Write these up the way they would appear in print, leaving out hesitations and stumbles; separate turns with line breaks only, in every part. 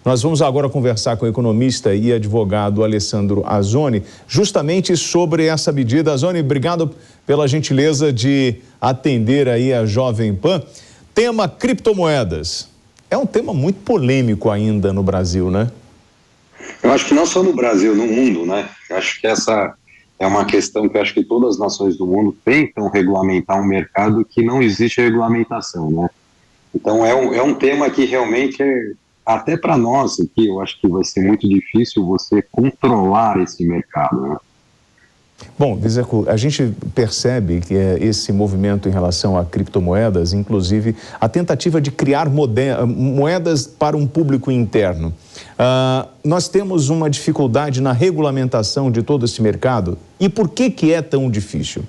Nós vamos agora conversar com o economista e advogado Alessandro Azzoni, justamente sobre essa medida. Azzoni, obrigado pela gentileza de atender aí a Jovem Pan. Tema criptomoedas. É um tema muito polêmico ainda no Brasil, né?
Eu acho que não só no Brasil, no mundo, né? Eu acho que essa é uma questão que eu acho que todas as nações do mundo tentam regulamentar um mercado que não existe regulamentação, né? Então é um tema que realmente até para nós aqui, eu acho que vai ser muito difícil você controlar esse mercado, né?
Bom, Vizeco, a gente percebe que esse movimento em relação a criptomoedas, inclusive a tentativa de criar moedas para um público interno. Nós temos uma dificuldade na regulamentação de todo esse mercado. E por que é tão difícil?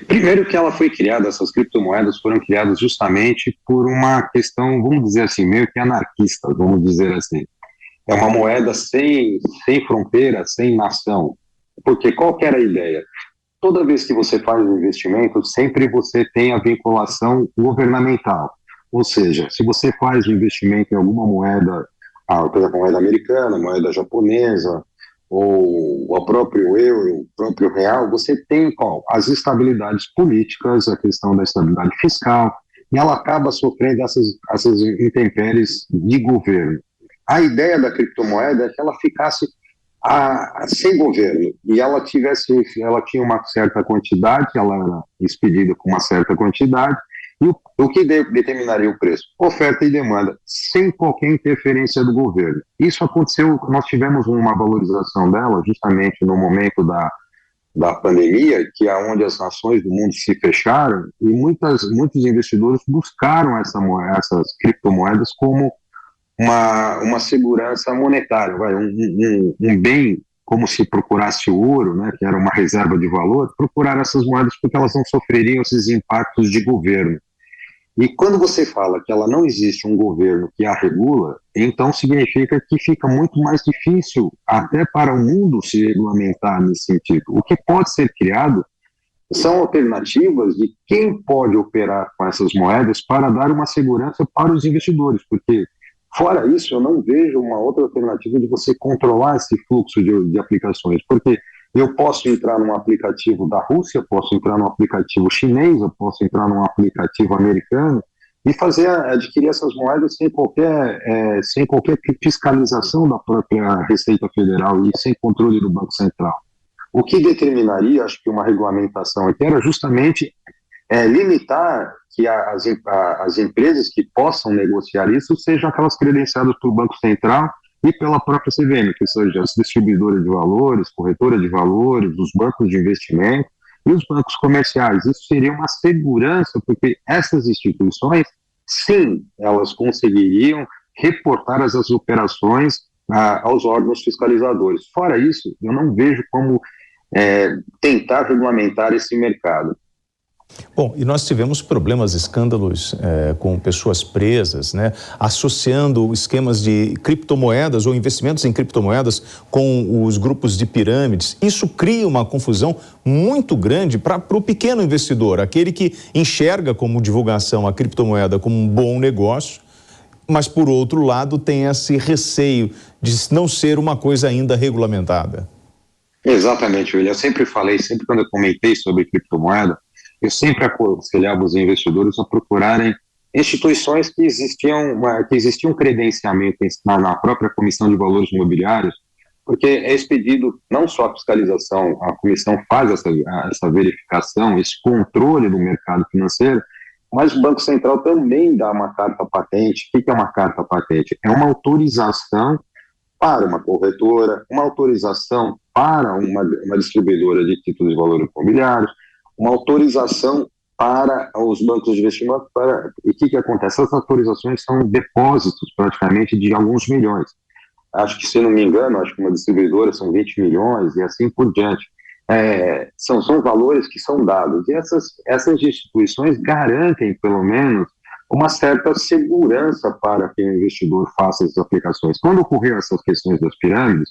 Primeiro que ela foi criada, essas criptomoedas foram criadas justamente por uma questão, vamos dizer assim, meio que anarquista, vamos dizer assim. É uma moeda sem fronteira, sem nação. Porque qual que era a ideia? Toda vez que você faz um investimento, sempre você tem a vinculação governamental. Ou seja, se você faz um investimento em alguma moeda, por exemplo, moeda americana, moeda japonesa, ou o próprio euro, o próprio real, você tem as estabilidades políticas, a questão da estabilidade fiscal, e ela acaba sofrendo essas intempéries de governo. A ideia da criptomoeda é que ela ficasse sem governo, e ela tinha uma certa quantidade, ela era expedida com uma certa quantidade, e o que determinaria o preço? Oferta e demanda, sem qualquer interferência do governo. Isso aconteceu, nós tivemos uma valorização dela justamente no momento da pandemia, que é onde as nações do mundo se fecharam, e muitos investidores buscaram essas criptomoedas como uma segurança monetária, um bem, como se procurasse ouro, né, que era uma reserva de valor, procurar essas moedas porque elas não sofreriam esses impactos de governo. E quando você fala que ela não existe um governo que a regula, então significa que fica muito mais difícil até para o mundo se regulamentar nesse sentido. O que pode ser criado são alternativas de quem pode operar com essas moedas para dar uma segurança para os investidores, porque fora isso, eu não vejo uma outra alternativa de você controlar esse fluxo de aplicações, porque eu posso entrar num aplicativo da Rússia, posso entrar num aplicativo chinês, eu posso entrar num aplicativo americano e adquirir essas moedas sem qualquer fiscalização da própria Receita Federal e sem controle do Banco Central. O que determinaria, acho que uma regulamentação aqui era justamente limitar que as empresas que possam negociar isso sejam aquelas credenciadas pelo Banco Central e pela própria CVM, que sejam as distribuidoras de valores, corretoras de valores, os bancos de investimento e os bancos comerciais. Isso seria uma segurança, porque essas instituições, sim, elas conseguiriam reportar as operações aos órgãos fiscalizadores. Fora isso, eu não vejo como tentar regulamentar esse mercado.
Bom, e nós tivemos problemas, escândalos com pessoas presas, né? Associando esquemas de criptomoedas ou investimentos em criptomoedas com os grupos de pirâmides. Isso cria uma confusão muito grande para o pequeno investidor, aquele que enxerga como divulgação a criptomoeda como um bom negócio, mas por outro lado tem esse receio de não ser uma coisa ainda regulamentada.
Exatamente, William. Eu sempre quando eu comentei sobre criptomoeda, eu sempre aconselhava os investidores a procurarem instituições que existiam credenciamento na própria Comissão de Valores Imobiliários, porque é expedido não só a fiscalização, a comissão faz essa verificação, esse controle do mercado financeiro, mas o Banco Central também dá uma carta patente. O que é uma carta patente? É uma autorização para uma corretora, uma autorização para uma distribuidora de títulos de valores imobiliários, uma autorização para os bancos de investimento. E o que acontece? Essas autorizações são depósitos, praticamente, de alguns milhões. Acho que, se não me engano, acho que uma distribuidora são 20 milhões e assim por diante. São valores que são dados. E essas instituições garantem, pelo menos, uma certa segurança para que o investidor faça essas aplicações. Quando ocorreram essas questões das pirâmides,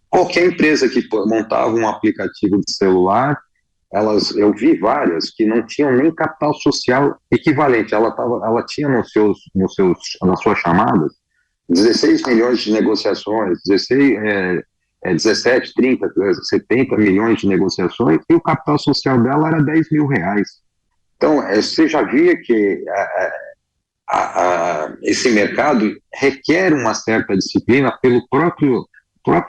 qualquer empresa que montava um aplicativo de celular, eu vi várias que não tinham nem capital social equivalente. Ela tinha nas suas chamadas 16 milhões de negociações, 17, 30, 70 milhões de negociações, e o capital social dela era 10 mil reais. Então, você já via que esse mercado requer uma certa disciplina pelo próprio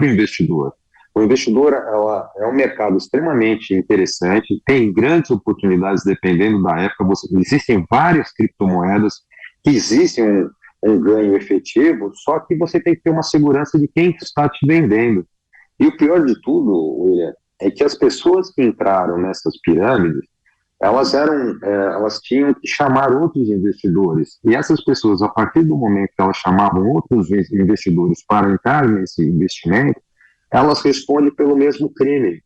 investidor. O investidor é um mercado extremamente interessante, tem grandes oportunidades dependendo da época. Existem várias criptomoedas que existem um ganho efetivo, só que você tem que ter uma segurança de quem está te vendendo. E o pior de tudo, William, é que as pessoas que entraram nessas pirâmides, elas tinham que chamar outros investidores. E essas pessoas, a partir do momento que elas chamavam outros investidores para entrar nesse investimento, elas respondem pelo mesmo crime.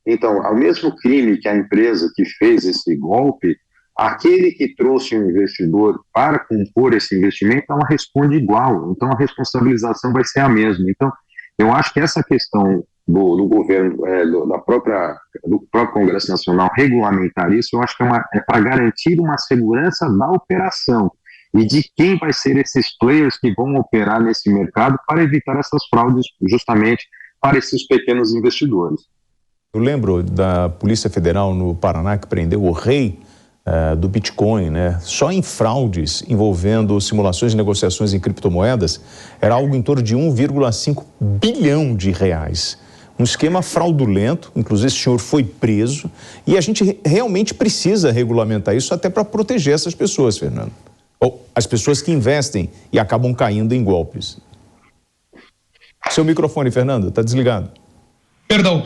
Então, ao mesmo crime que a empresa que fez esse golpe, aquele que trouxe um investidor para compor esse investimento, ela responde igual. Então, a responsabilização vai ser a mesma. Então, eu acho que essa questão do governo, do próprio Congresso Nacional regulamentar isso, eu acho que é para garantir uma segurança da operação e de quem vai ser esses players que vão operar nesse mercado para evitar essas fraudes justamente para esses pequenos investidores.
Eu lembro da Polícia Federal no Paraná que prendeu o rei do Bitcoin, né? Só em fraudes envolvendo simulações de negociações em criptomoedas era algo em torno de 1,5 bilhão de reais. Um esquema fraudulento, inclusive esse senhor foi preso, e a gente realmente precisa regulamentar isso até para proteger essas pessoas, Fernando. Ou as pessoas que investem e acabam caindo em golpes. Seu microfone, Fernando, está desligado.
Perdão,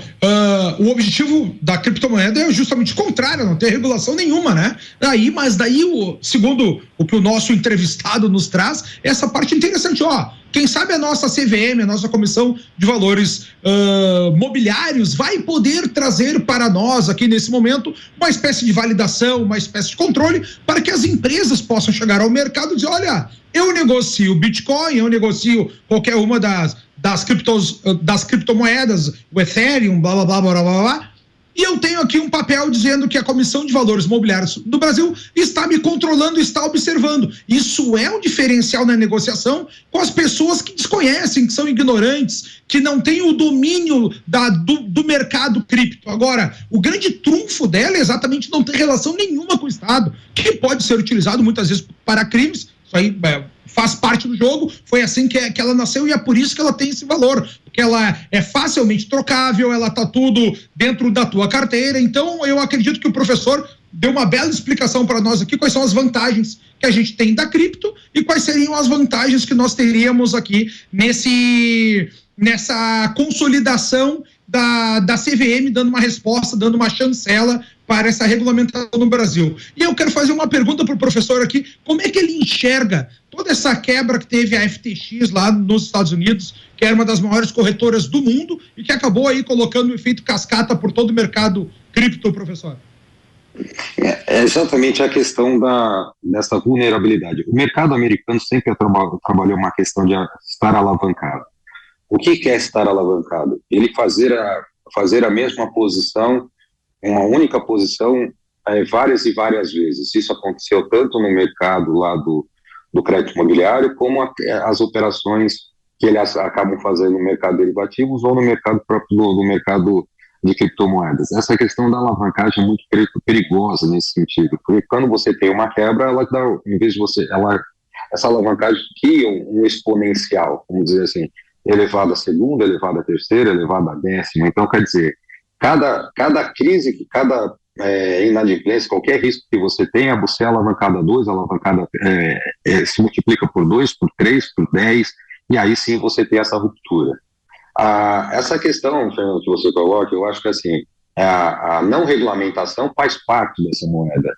o objetivo da criptomoeda é justamente o contrário, não ter regulação nenhuma, né? Mas daí, segundo o que o nosso entrevistado nos traz, essa parte interessante, quem sabe a nossa CVM, a nossa Comissão de Valores Mobiliários, vai poder trazer para nós aqui nesse momento uma espécie de validação, uma espécie de controle para que as empresas possam chegar ao mercado e dizer, olha, eu negocio Bitcoin, eu negocio qualquer uma das criptomoedas, o Ethereum, blá, blá, blá, blá, blá, blá, e eu tenho aqui um papel dizendo que a Comissão de Valores Mobiliários do Brasil está me controlando, está observando. Isso é um diferencial na negociação com as pessoas que desconhecem, que são ignorantes, que não têm o domínio do mercado cripto. Agora, o grande trunfo dela é exatamente não ter relação nenhuma com o Estado, que pode ser utilizado muitas vezes para crimes. Isso aí faz parte do jogo, foi assim que ela nasceu e é por isso que ela tem esse valor, porque ela é facilmente trocável, ela está tudo dentro da tua carteira. Então eu acredito que o professor deu uma bela explicação para nós aqui, quais são as vantagens que a gente tem da cripto e quais seriam as vantagens que nós teríamos aqui nessa consolidação da CVM, dando uma resposta, dando uma chancela para essa regulamentação no Brasil. E eu quero fazer uma pergunta para o professor aqui, como é que ele enxerga toda essa quebra que teve a FTX lá nos Estados Unidos, que era uma das maiores corretoras do mundo e que acabou aí colocando um efeito cascata por todo o mercado cripto, professor?
É exatamente a questão dessa vulnerabilidade. O mercado americano sempre trabalhou uma questão de estar alavancado. O que é estar alavancado? Ele fazer a mesma posição, uma única posição, várias e várias vezes. Isso aconteceu tanto no mercado lá do crédito imobiliário, como as operações que eles acabam fazendo no mercado de derivativos ou no mercado próprio do mercado de criptomoedas. Essa questão da alavancagem é muito perigosa nesse sentido, porque quando você tem uma quebra, ela dá, em vez de essa alavancagem cria um exponencial, vamos dizer assim, elevado à segunda, elevado à terceira, elevado à décima. Então, quer dizer, cada crise, cada inadimplência, qualquer risco que você tenha, você é alavancada 2, alavancada se multiplica por 2, por 3, por 10, e aí sim você tem essa ruptura. Essa questão, Fernando, que você coloca, eu acho que assim, a não regulamentação faz parte dessa moeda.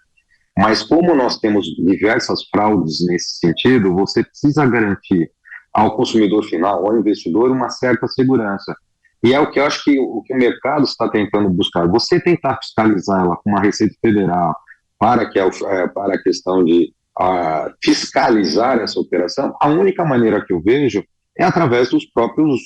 Mas como nós temos diversas fraudes nesse sentido, você precisa garantir ao consumidor final, ao investidor, uma certa segurança. E é o que eu acho que o mercado está tentando buscar. Você tentar fiscalizá-la com uma Receita Federal para a questão de fiscalizar essa operação, a única maneira que eu vejo é através dos próprios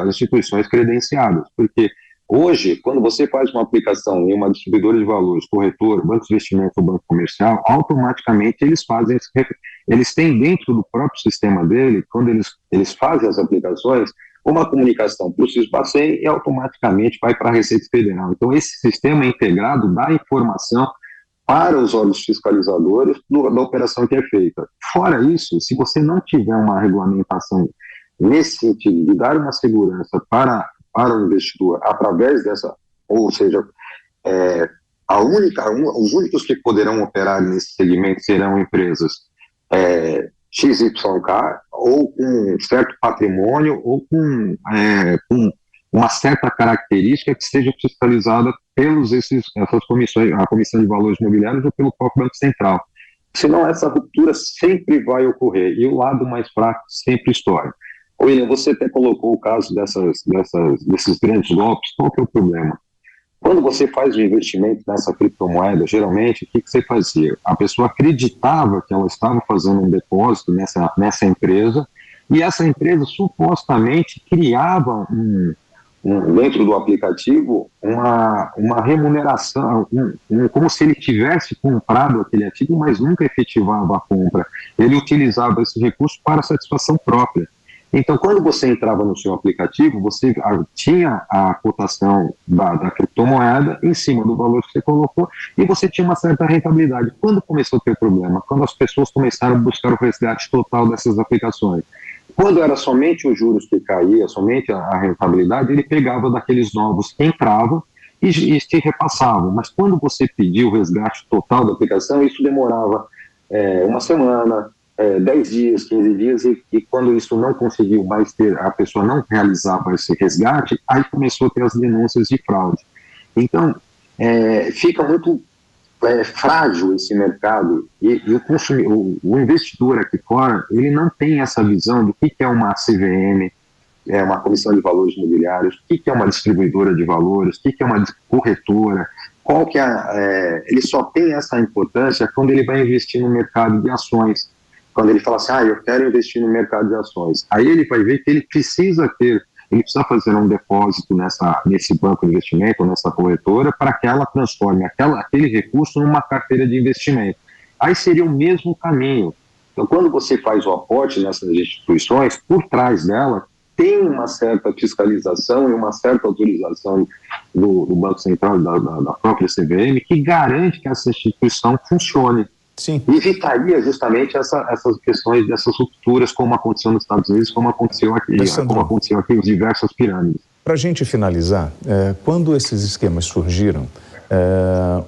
instituições credenciadas, porque Hoje, quando você faz uma aplicação em uma distribuidora de valores, corretor, banco de investimento ou banco comercial, automaticamente eles têm dentro do próprio sistema dele, quando eles fazem as aplicações, uma comunicação para o Sisbacen e automaticamente vai para a Receita Federal. Então, esse sistema integrado dá informação para os órgãos fiscalizadores da operação que é feita. Fora isso, se você não tiver uma regulamentação nesse sentido de dar uma segurança para o investidor através dessa, ou seja, os únicos que poderão operar nesse segmento serão empresas XYK ou com um certo patrimônio ou com uma certa característica que seja fiscalizada essas comissões, a Comissão de Valores Imobiliários ou pelo próprio Banco Central. Senão essa ruptura sempre vai ocorrer e o lado mais fraco sempre estoura. William, você até colocou o caso desses grandes golpes. Qual que é o problema? Quando você faz um investimento nessa criptomoeda, geralmente, o que você fazia? A pessoa acreditava que ela estava fazendo um depósito nessa empresa e essa empresa supostamente criava dentro do aplicativo uma remuneração, como se ele tivesse comprado aquele ativo, mas nunca efetivava a compra. Ele utilizava esse recurso para satisfação própria. Então, quando você entrava no seu aplicativo, você tinha a cotação da criptomoeda em cima do valor que você colocou e você tinha uma certa rentabilidade. Quando começou a ter problema? Quando as pessoas começaram a buscar o resgate total dessas aplicações. Quando era somente os juros que caía, somente a rentabilidade, ele pegava daqueles novos que entravam e te repassavam. Mas quando você pediu o resgate total da aplicação, isso demorava uma semana, 10 dias, 15 dias, e quando isso não conseguiu mais ter, a pessoa não realizava esse resgate, aí começou a ter as denúncias de fraude. Então, fica muito frágil esse mercado e o investidor aqui fora, ele não tem essa visão do que é uma CVM, uma Comissão de Valores Imobiliários, o que é uma distribuidora de valores, o que é uma corretora, qual que ele só tem essa importância quando ele vai investir no mercado de ações. Quando ele fala assim, eu quero investir no mercado de ações, aí ele vai ver que ele precisa fazer um depósito nesse banco de investimento, ou nessa corretora, para que ela transforme aquele recurso numa carteira de investimento. Aí seria o mesmo caminho. Então, quando você faz o aporte nessas instituições, por trás dela, tem uma certa fiscalização e uma certa autorização do Banco Central, da própria CVM, que garante que essa instituição funcione.
Sim.
E evitaria justamente essas questões dessas rupturas, como aconteceu nos Estados Unidos, como aconteceu aqui em diversas pirâmides.
Para a gente finalizar, quando esses esquemas surgiram,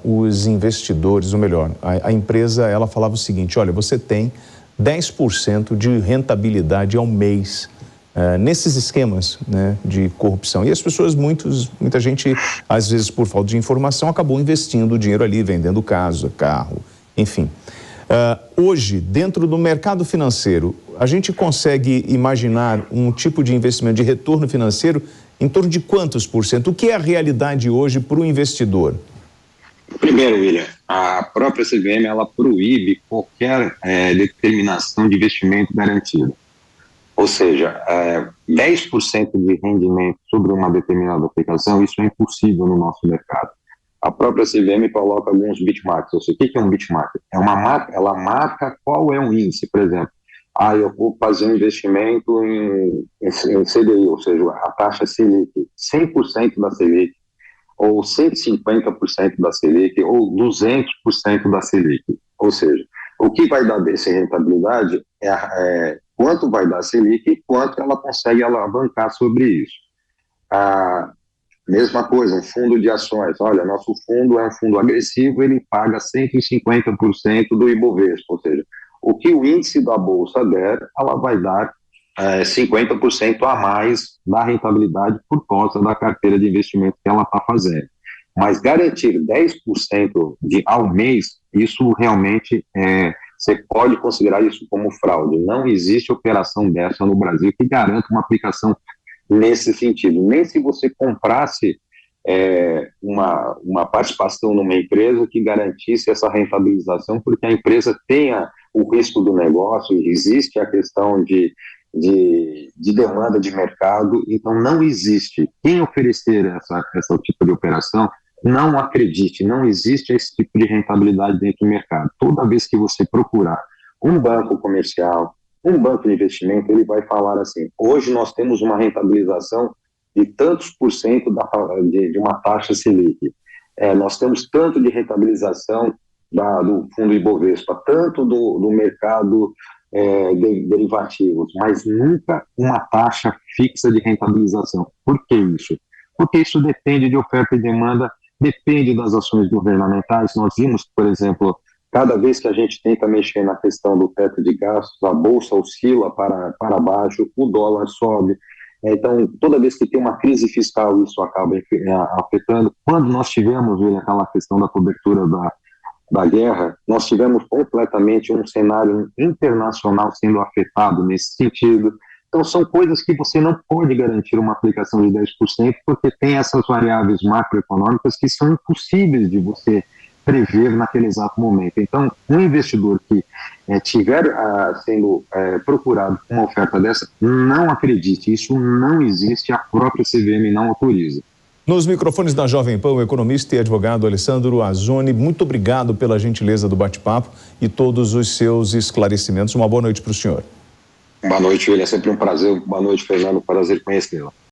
os investidores, ou melhor, a empresa, ela falava o seguinte, olha, você tem 10% de rentabilidade ao mês nesses esquemas, né, de corrupção. E as pessoas, muita gente, às vezes por falta de informação, acabou investindo o dinheiro ali, vendendo casa, carro, enfim. Hoje, dentro do mercado financeiro, a gente consegue imaginar um tipo de investimento de retorno financeiro em torno de quantos por cento? O que é a realidade hoje para o investidor?
Primeiro, William, a própria CVM, ela proíbe qualquer determinação de investimento garantido. Ou seja, 10% de rendimento sobre uma determinada aplicação, isso é impossível no nosso mercado. A própria CVM coloca alguns benchmarks. Ou seja, o que é um benchmark? É uma marca, ela marca qual é um índice, por exemplo. Eu vou fazer um investimento em CDI, ou seja, a taxa Selic, 100% da Selic, ou 150% da Selic, ou 200% da Selic. Ou seja, o que vai dar dessa rentabilidade é quanto vai dar a Selic e quanto ela consegue alavancar sobre isso. Mesma coisa, um fundo de ações. Olha, nosso fundo é um fundo agressivo, ele paga 150% do Ibovespa, ou seja, o que o índice da Bolsa der, ela vai dar 50% a mais da rentabilidade por causa da carteira de investimento que ela está fazendo. Mas garantir 10% ao mês, isso realmente você pode considerar isso como fraude. Não existe operação dessa no Brasil que garanta uma aplicação nesse sentido. Nem se você comprasse uma participação numa empresa que garantisse essa rentabilização, porque a empresa tenha o risco do negócio, existe a questão de de demanda de mercado, então não existe. Quem oferecer essa tipo de operação, não acredite, não existe esse tipo de rentabilidade dentro do mercado. Toda vez que você procurar um banco comercial, um banco de investimento, ele vai falar assim, hoje nós temos uma rentabilização de tantos por cento de uma taxa Selic, nós temos tanto de rentabilização do fundo Ibovespa, tanto do mercado de derivativos, mas nunca uma taxa fixa de rentabilização. Por que isso? Porque isso depende de oferta e demanda, depende das ações governamentais. Nós vimos, por exemplo, cada vez que a gente tenta mexer na questão do teto de gastos, a bolsa oscila para baixo, o dólar sobe. Então, toda vez que tem uma crise fiscal, isso acaba afetando. Quando nós tivemos aquela questão da cobertura da guerra, nós tivemos completamente um cenário internacional sendo afetado nesse sentido. Então, são coisas que você não pode garantir uma aplicação de 10%, porque tem essas variáveis macroeconômicas que são impossíveis de você prever naquele exato momento. Então, um investidor que estiver sendo procurado com uma oferta dessa, não acredite, isso não existe, a própria CVM não autoriza.
Nos microfones da Jovem Pan, o economista e advogado Alessandro Azzoni, muito obrigado pela gentileza do bate-papo e todos os seus esclarecimentos. Uma boa noite para o senhor.
Boa noite, William. É sempre um prazer. Boa noite, Fernando. Prazer conhecê-la.